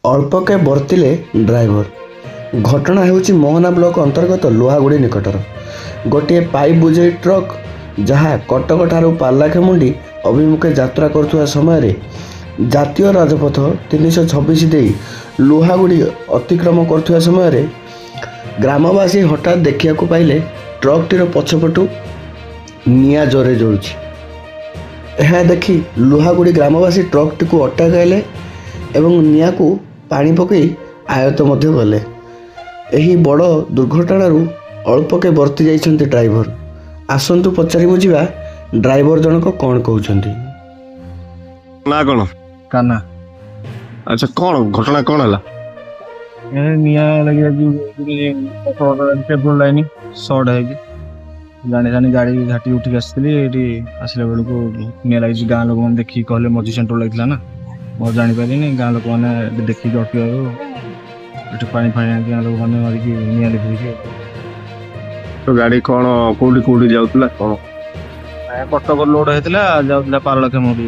अल्पके बर्तिले driver. घटना हेउची Mohana block अंतर्गत लोहागुड़ी निकटर गोटे पाइप बुझे ट्रक जहाँ कटक ठारू पार्लाखेमुंडी अभिमुखे यात्रा करुवा समय जातीय राजपथ 326 दे लोहागुड़ी अतिक्रम करुवा समय ग्रामवासी हठात देखा पाइले ट्रकटीर पछपटू निआ जोरे जोड़ुछि। यह देखि लोहागुड़ी ग्रामवासी ट्रकटी को अटकाइले एवं निआ को पानी पकई आयत मध्य गले। एही बड़ दुर्घटनारू अल्पके बर्ती जाइछन्ति ड्राइवर। आसंतु पचारि बुझिबा ड्राइवर जनक कौन कहउछन्ति। ना कौन काना। अच्छा कौन घटना कौन हला? ए निया लगे जी पेट्रोल लाइन शॉर्ट है कि जाने जाने गाड़ी घाटी उठी आसली एटी आसले बेल को निया लगी गाँ लोक मैंने देखी कहले मझी सेंटर लगी ना बहुत जानी पारे गाँ लोक मैंने देखिक अटक पानी फाणी गाँ लोक मैंने मारिक निया लिखी। तो गाड़ी कौन कोडी कोडी जाउतला कौन? कटक लोड होता जाऊला पारलाखेमुंडी।